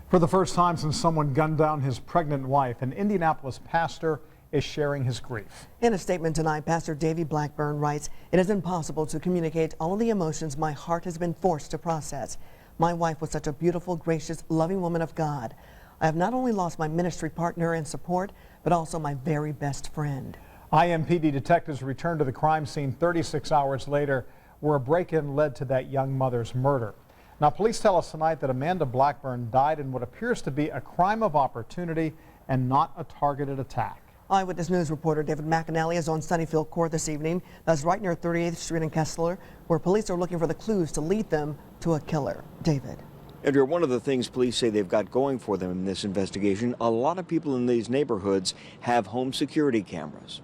For the first time since someone gunned down his pregnant wife, an Indianapolis pastor is sharing his grief. In a statement tonight, Pastor Davy Blackburn writes, "It is impossible to communicate all of the emotions my heart has been forced to process. My wife was such a beautiful, gracious, loving woman of God. I have not only lost my ministry partner and support, but also my very best friend." IMPD detectives returned to the crime scene 36 hours later, where a break-in led to that young mother's murder. Now, police tell us tonight that Amanda Blackburn died in what appears to be a crime of opportunity and not a targeted attack. Eyewitness News reporter David McAnally is on Sunnyfield Court this evening. That's right near 38th Street in Kessler, where police are looking for the clues to lead them to a killer. David. Andrea, one of the things police say they've got going for them in this investigation, a lot of people in these neighborhoods have home security cameras.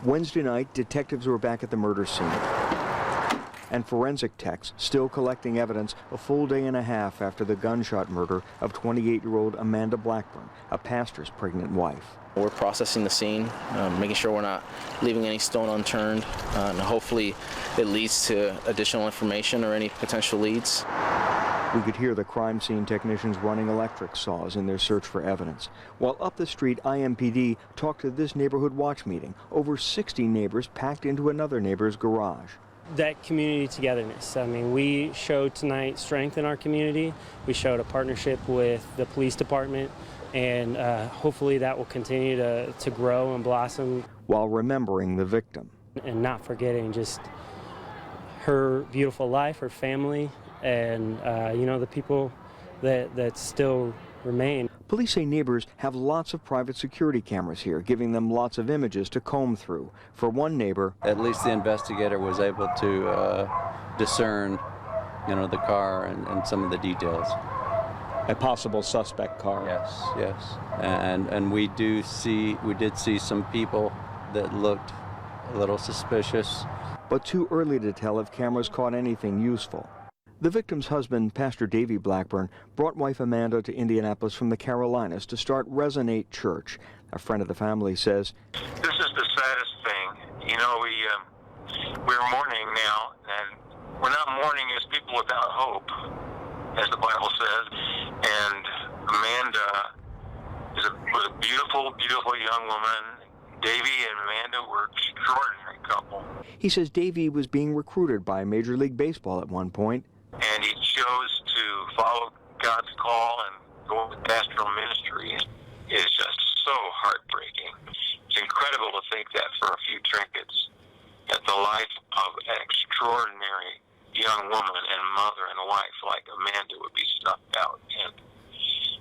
Wednesday night, detectives were back at the murder scene, and forensic techs still collecting evidence a full day and a half after the gunshot murder of 28-year-old Amanda Blackburn, a pastor's pregnant wife. We're processing the scene, making sure we're not leaving any stone unturned, and hopefully it leads to additional information or any potential leads. We could hear the crime scene technicians running electric saws in their search for evidence. While up the street, IMPD talked to this neighborhood watch meeting. Over 60 neighbors packed into another neighbor's garage. That community togetherness. I mean, we showed tonight strength in our community. We showed a partnership with the police department, and hopefully that will continue to grow and blossom. While remembering the victim. And not forgetting just her beautiful life, her family, and you know, the people that still remain. Police say neighbors have lots of private security cameras here, giving them lots of images to comb through. For one neighbor, at least the investigator was able to discern, you know, the car and some of the details. A possible suspect car. Yes, yes, and we did see some people that looked a little suspicious. But too early to tell if cameras caught anything useful. The victim's husband, Pastor Davy Blackburn, brought wife Amanda to Indianapolis from the Carolinas to start Resonate Church. A friend of the family says, "This is the saddest thing. You know, we're mourning now, and we're not mourning as people without hope, as the Bible says. And Amanda was a beautiful, beautiful young woman. Davy and Amanda were an extraordinary couple." He says Davy was being recruited by Major League Baseball at one point. And he chose to follow God's call and go with pastoral ministry. It's just so heartbreaking. It's incredible to think that for a few trinkets, that the life of an extraordinary young woman and mother and wife like Amanda would be snuffed out. And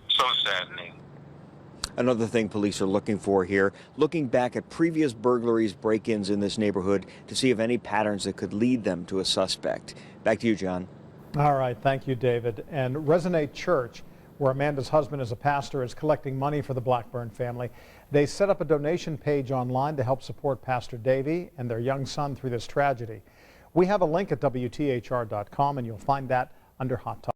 so saddening. Another thing police are looking for here, looking back at previous burglaries, break-ins in this neighborhood to see if any patterns that could lead them to a suspect. Back to you, John. All right, thank you, David. And Resonate Church, where Amanda's husband is a pastor, is collecting money for the Blackburn family. They set up a donation page online to help support Pastor Davy and their young son through this tragedy. We have a link at WTHR.com, and you'll find that under Hot Topics.